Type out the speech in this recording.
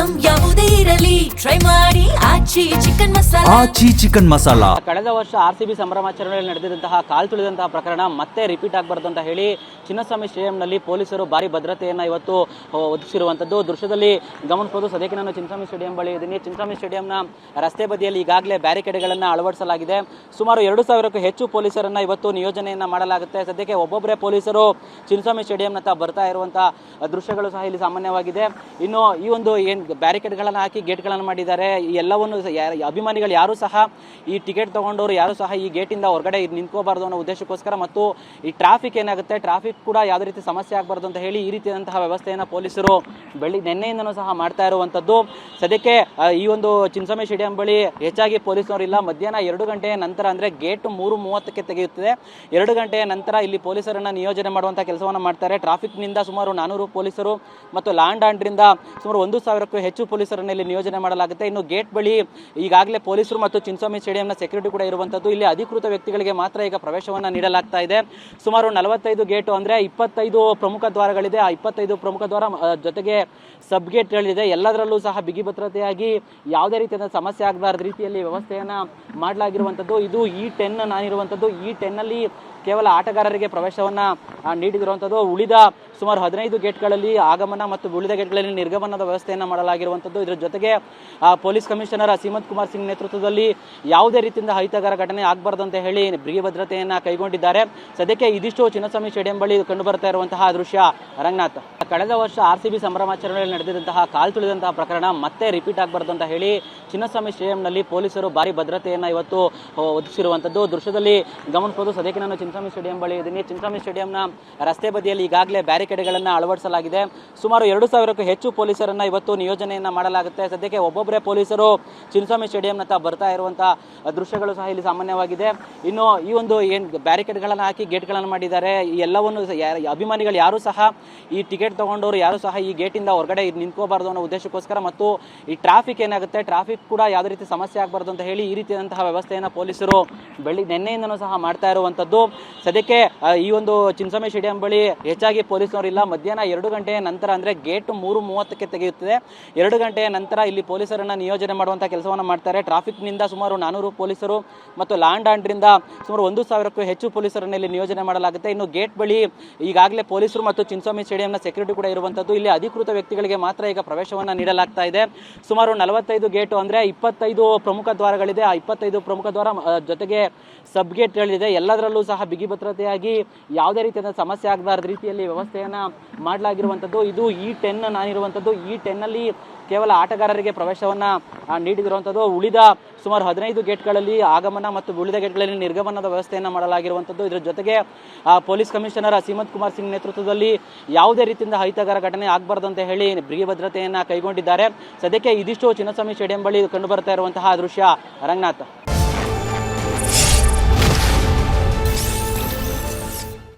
Item ಯಾವುದೇ ಇರಲಿ try ಮಾಡಿ ಆಚಿ ಚಿಕನ್ ಮಸಾಲಾ. ಕಳೆದ ವರ್ಷ ಆರ್ಸಿಬಿ ಸಂಭ್ರಮಾಚರಣೆಯಲ್ಲಿ ನಡೆದಿದ್ದಂತಹ ಕಾಲ್ ತುಳಿದಂತಹ ಪ್ರಕರಣ ಮತ್ತೆ ರಿಪೀಟ್ ಆಗಬಾರ್ದು ಅಂತ ಹೇಳಿ ಚಿನ್ನಸ್ವಾಮಿ ಸ್ಟೇಡಿಯಂನಲ್ಲಿ ಪೊಲೀಸರು ಭಾರಿ ಭದ್ರತೆಯನ್ನು ಇವತ್ತು ಒದಗಿಸಿರುವಂಥದ್ದು ದೃಶ್ಯದಲ್ಲಿ ಗಮನಿಸಬಹುದು. ಸದ್ಯಕ್ಕೆ ನಾನು ಚಿನ್ನಸ್ವಾಮಿ ಸ್ಟೇಡಿಯಂ ಬಳಿ ಇದ್ದೀನಿ. ಚಿನ್ನಸ್ವಾಮಿ ಸ್ಟೇಡಿಯಂನ ರಸ್ತೆ ಬದಿಯಲ್ಲಿ ಈಗಾಗಲೇ ಬ್ಯಾರಿಕೇಡ್ಗಳನ್ನು ಅಳವಡಿಸಲಾಗಿದೆ. ಸುಮಾರು 2,000ಕ್ಕೂ ಹೆಚ್ಚು ಪೊಲೀಸರನ್ನು ಇವತ್ತು ನಿಯೋಜನೆಯನ್ನು ಮಾಡಲಾಗುತ್ತೆ. ಸದ್ಯಕ್ಕೆ ಒಬ್ಬೊಬ್ಬರೇ ಪೊಲೀಸರು ಚಿನ್ನಸ್ವಾಮಿ ಸ್ಟೇಡಿಯಂನತ್ತ ಬರ್ತಾ ಇರುವಂತಹ ದೃಶ್ಯಗಳು ಸಹ ಇಲ್ಲಿ ಸಾಮಾನ್ಯವಾಗಿದೆ. ಇನ್ನು ಈ ಒಂದು ಏನು ಬ್ಯಾರಿಕೇಡ್ಗಳನ್ನು ಹಾಕಿ ಗೇಟ್ಗಳನ್ನು ಮಾಡಿದ್ದಾರೆ, ಈ ಎಲ್ಲವನ್ನು ಅಭಿಮಾನಿಗಳು ಯಾರು ಸಹ ಈ ಟಿಕೆಟ್ ತಗೊಂಡವರು ಯಾರು ಸಹ ಈ ಗೇಟಿಂದ ಹೊರಗಡೆ ನಿಂತ್ಕೋಬಾರ್ದು ಅನ್ನೋ ಉದ್ದೇಶಕ್ಕೋಸ್ಕರ ಮತ್ತು ಈ ಟ್ರಾಫಿಕ್ ಏನಾಗುತ್ತೆ ಟ್ರಾಫಿಕ್ ಕೂಡ ಯಾವುದೇ ರೀತಿ ಸಮಸ್ಯೆ ಆಗಬಾರ್ದು ಅಂತ ಹೇಳಿ ಈ ರೀತಿಯಾದಂತಹ ವ್ಯವಸ್ಥೆಯನ್ನು ಪೊಲೀಸರು ನಿನ್ನೆಯಿಂದನೂ ಸಹ ಮಾಡ್ತಾ ಇರುವಂಥದ್ದು. ಸದ್ಯಕ್ಕೆ ಈ ಒಂದು ಚಿನ್ನಸ್ವಾಮಿ ಸ್ಟೇಡಿಯಂ ಬಳಿ ಹೆಚ್ಚಾಗಿ ಪೊಲೀಸರವರಿಲ್ಲ. ಮಧ್ಯಾಹ್ನ 2 ಗಂಟೆಯ ನಂತರ ಅಂದರೆ ಗೇಟ್ 3:30ಕ್ಕೆ ತೆಗೆಯುತ್ತದೆ. 2 ಗಂಟೆಯ ನಂತರ ಇಲ್ಲಿ ಪೊಲೀಸರನ್ನು ನಿಯೋಜನೆ ಮಾಡುವಂಥ ಕೆಲಸವನ್ನು ಮಾಡ್ತಾರೆ. ಟ್ರಾಫಿಕ್ನಿಂದ ಸುಮಾರು 400 ಪೊಲೀಸರು ಮತ್ತು ಲ್ಯಾಂಡ್ ಆರ್ಡರಿಂದ ಸುಮಾರು 1,000ಕ್ಕೂ ಹೆಚ್ಚು ಪೊಲೀಸರನ್ನು ಇಲ್ಲಿ ನಿಯೋಜನೆ ಮಾಡಲಾಗುತ್ತೆ. ಇನ್ನು ಗೇಟ್ ಬಳಿ ಈಗಾಗಲೇ ಪೊಲೀಸರು ಮತ್ತು ಚಿನ್ನಸ್ವಾಮಿ ಸ್ಟೇಡಿಯಂನ ಸೆಕ್ಯೂರಿಟಿ ಕೂಡ ಇರುವಂಥದ್ದು. ಇಲ್ಲಿ ಅಧಿಕೃತ ವ್ಯಕ್ತಿಗಳಿಗೆ ಮಾತ್ರ ಈಗ ಪ್ರವೇಶವನ್ನು ನೀಡಲಾಗ್ತಾ ಇದೆ. ಸುಮಾರು 45 ಗೇಟು ಅಂದರೆ 25 ಪ್ರಮುಖ ದ್ವಾರಗಳಿದೆ. ಆ 25 ಪ್ರಮುಖ ದ್ವಾರ ಜೊತೆಗೆ ಸಬ್ ಗೇಟ್ಗಳಿದೆ. ಎಲ್ಲದರಲ್ಲೂ ಸಹ ಬಿಗಿ ಭದ್ರತೆಯಾಗಿ ಯಾವುದೇ ರೀತಿಯ ಸಮಸ್ಯೆ ಆಗಬಾರ್ದು ರೀತಿಯಲ್ಲಿ ವ್ಯವಸ್ಥೆಯನ್ನು ಮಾಡಲಾಗಿರುವಂಥದ್ದು. ಇದು E10 ನಾನಿರುವಂಥದ್ದು. E10ನಲ್ಲಿ ಕೇವಲ ಆಟಗಾರರಿಗೆ ಪ್ರವೇಶವನ್ನು ನೀಡಿದಿರುವಂಥದ್ದು. ಉಳಿದ ಸುಮಾರು 15 ಗೇಟ್ಗಳಲ್ಲಿ ಆಗಮನ ಮತ್ತು ಉಳಿದ ಗೇಟ್ಗಳಲ್ಲಿ ನಿರ್ಗಮನದ ವ್ಯವಸ್ಥೆಯನ್ನು ಮಾಡಲಾಗಿರುವಂಥದ್ದು. ಇದರ ಜೊತೆಗೆ ಪೊಲೀಸ್ ಕಮಿಷನರ್ ಸೀಮಂತ್ ಕುಮಾರ್ ಸಿಂಗ್ ನೇತೃತ್ವದಲ್ಲಿ ಯಾವುದೇ ರೀತಿಯಿಂದ ಅಹಿತಕರ ಘಟನೆ ಆಗಬಾರ್ದು ಅಂತ ಹೇಳಿ ಬಿಗಿ ಭದ್ರತೆಯನ್ನು ಕೈಗೊಂಡಿದ್ದಾರೆ. ಸದ್ಯಕ್ಕೆ ಇದಿಷ್ಟು ಚಿನ್ನಸ್ವಾಮಿ ಸ್ಟೇಡಿಯಂ ಬಳಿ ಕಂಡು ಬರ್ತಾ ಇರುವಂತಹ ದೃಶ್ಯ. ರಂಗನಾಥ್, ಕಳೆದ ವರ್ಷ ಆರ್ಸಿಬಿ ಸಂಭ್ರಮಾಚರಣೆಯಲ್ಲಿ ನಡೆದಿದ್ದಂತಹ ಕಾಲ್ ತುಳಿದಂತಹ ಪ್ರಕರಣ ಮತ್ತೆ ರಿಪೀಟ್ ಆಗಬಾರ್ದು ಅಂತ ಹೇಳಿ ಚಿನ್ನಸ್ವಾಮಿ ಸ್ಟೇಡಿಯಂನಲ್ಲಿ ಪೊಲೀಸರು ಭಾರಿ ಭದ್ರತೆಯನ್ನು ಇವತ್ತು ಒದಗಿಸಿರುವಂಥದ್ದು ದೃಶ್ಯದಲ್ಲಿ ಗಮನಿಸಬಹುದು. ಸದ್ಯಕ್ಕೆ ನಾನು ಚಿನ್ನಸ್ವಾಮಿ ಸ್ಟೇಡಿಯಂ ಬಳಿ ಇದ್ದೀನಿ. ಚಿನ್ನಸ್ವಾಮಿ ಸ್ಟೇಡಿಯಂನ ರಸ್ತೆ ಬದಿಯಲ್ಲಿ ಈಗಾಗಲೇ ಬ್ಯಾರಿಕೇಡ್ಗಳನ್ನು ಅಳವಡಿಸಲಾಗಿದೆ. ಸುಮಾರು 2,000ಕ್ಕೂ ಹೆಚ್ಚು ಪೊಲೀಸರನ್ನು ಇವತ್ತು ನಿಯೋಜನೆಯನ್ನು ಮಾಡಲಾಗುತ್ತೆ. ಸದ್ಯಕ್ಕೆ ಒಬ್ಬೊಬ್ಬರೇ ಪೊಲೀಸರು ಚಿನ್ನಸ್ವಾಮಿ ಸ್ಟೇಡಿಯಂನತ್ತ ಬರ್ತಾ ಇರುವಂತಹ ದೃಶ್ಯಗಳು ಸಹ ಇಲ್ಲಿ ಸಾಮಾನ್ಯವಾಗಿದೆ. ಇನ್ನು ಈ ಒಂದು ಏನು ಬ್ಯಾರಿಕೇಡ್ಗಳನ್ನು ಹಾಕಿ ಗೇಟ್ಗಳನ್ನು ಮಾಡಿದ್ದಾರೆ, ಈ ಎಲ್ಲವನ್ನು ಅಭಿಮಾನಿಗಳು ಯಾರು ಸಹ ಈ ಟಿಕೆಟ್ ತಗೊಂಡವರು ಯಾರು ಸಹ ಈ ಗೇಟಿಂದ ಹೊರಗಡೆ ನಿಂತ್ಕೋಬಾರ್ದು ಅನ್ನೋ ಉದ್ದೇಶಕ್ಕೋಸ್ಕರ ಮತ್ತು ಈ ಟ್ರಾಫಿಕ್ ಏನಾಗುತ್ತೆ ಟ್ರಾಫಿಕ್ ಕೂಡ ಯಾವುದೇ ರೀತಿ ಸಮಸ್ಯೆ ಆಗಬಾರ್ದು ಅಂತ ಹೇಳಿ ಈ ರೀತಿಯಾದಂತಹ ವ್ಯವಸ್ಥೆಯನ್ನು ಪೊಲೀಸರು ನಿನ್ನೆಯಿಂದನೂ ಸಹ ಮಾಡ್ತಾ ಇರುವಂಥದ್ದು. ಸದ್ಯಕ್ಕೆ ಈ ಒಂದು ಚಿನ್ನಸ್ವಾಮಿ ಸ್ಟೇಡಿಯಂ ಬಳಿ ಹೆಚ್ಚಾಗಿ ಪೊಲೀಸರವರಿಲ್ಲ. ಮಧ್ಯಾಹ್ನ 2 ಗಂಟೆಯ ನಂತರ ಅಂದರೆ ಗೇಟ್ 3:30ಕ್ಕೆ ತೆಗೆಯುತ್ತದೆ. 2 ಗಂಟೆಯ ನಂತರ ಇಲ್ಲಿ ಪೊಲೀಸರನ್ನು ನಿಯೋಜನೆ ಮಾಡುವಂಥ ಕೆಲಸವನ್ನು ಮಾಡ್ತಾರೆ. ಟ್ರಾಫಿಕ್ನಿಂದ ಸುಮಾರು 400 ಪೊಲೀಸರು ಮತ್ತು ಲ್ಯಾಂಡ್ ಆರ್ಡರಿಂದ ಸುಮಾರು 1,000ಕ್ಕೂ ಹೆಚ್ಚು ಪೊಲೀಸರನ್ನು ಇಲ್ಲಿ ನಿಯೋಜನೆ ಮಾಡಲಾಗುತ್ತೆ. ಇನ್ನು ಗೇಟ್ ಬಳಿ ಈಗಾಗಲೇ ಪೊಲೀಸರು ಮತ್ತು ಚಿನ್ನಸ್ವಾಮಿ ಸ್ಟೇಡಿಯಂನ ಸೆಕ್ಯೂರಿಟಿ ಕೂಡ ಇರುವಂಥದ್ದು. ಇಲ್ಲಿ ಅಧಿಕೃತ ವ್ಯಕ್ತಿಗಳಿಗೆ ಮಾತ್ರ ಈಗ ಪ್ರವೇಶವನ್ನು ನೀಡಲಾಗ್ತಾ ಇದೆ. ಸುಮಾರು 45 ಗೇಟು ಅಂದರೆ 25 ಪ್ರಮುಖ ದ್ವಾರಗಳಿದೆ. ಆ 25 ಪ್ರಮುಖ ದ್ವಾರ ಜೊತೆಗೆ ಸಬ್ ಗೇಟ್ಗಳಿದೆ. ಎಲ್ಲದರಲ್ಲೂ ಸಹ ಬಿಗಿ ಭದ್ರತೆಯಾಗಿ ಯಾವುದೇ ರೀತಿಯ ಸಮಸ್ಯೆ ಆಗಬಾರ್ದು ರೀತಿಯಲ್ಲಿ ವ್ಯವಸ್ಥೆಯನ್ನು ಮಾಡಲಾಗಿರುವಂಥದ್ದು. ಇದು E10 ನಾನಿರುವಂಥದ್ದು. E10ನಲ್ಲಿ ಕೇವಲ ಆಟಗಾರರಿಗೆ ಪ್ರವೇಶವನ್ನು ನೀಡಿದಿರುವಂಥದ್ದು. ಉಳಿದ ಸುಮಾರು 15 ಗೇಟ್ಗಳಲ್ಲಿ ಆಗಮನ ಮತ್ತು ಉಳಿದ ಗೇಟ್ಗಳಲ್ಲಿ ನಿರ್ಗಮನದ ವ್ಯವಸ್ಥೆಯನ್ನು ಮಾಡಲಾಗಿರುವಂಥದ್ದು. ಇದರ ಜೊತೆಗೆ ಪೊಲೀಸ್ ಕಮಿಷನರ್ ಸೀಮಂತ್ ಕುಮಾರ್ ಸಿಂಗ್ ನೇತೃತ್ವದಲ್ಲಿ ಯಾವುದೇ ರೀತಿಯಿಂದ ಅಹಿತಕರ ಘಟನೆ ಆಗಬಾರ್ದು ಅಂತ ಹೇಳಿ ಬಿಗಿ ಭದ್ರತೆಯನ್ನು ಕೈಗೊಂಡಿದ್ದಾರೆ. ಸದ್ಯಕ್ಕೆ ಇದಿಷ್ಟು ಚಿನ್ನಸ್ವಾಮಿ ಸ್ಟೇಡಿಯಂ ಬಳಿ ಕಂಡು ಬರ್ತಾ ಇರುವಂತಹ ದೃಶ್ಯ. ರಂಗನಾಥ್.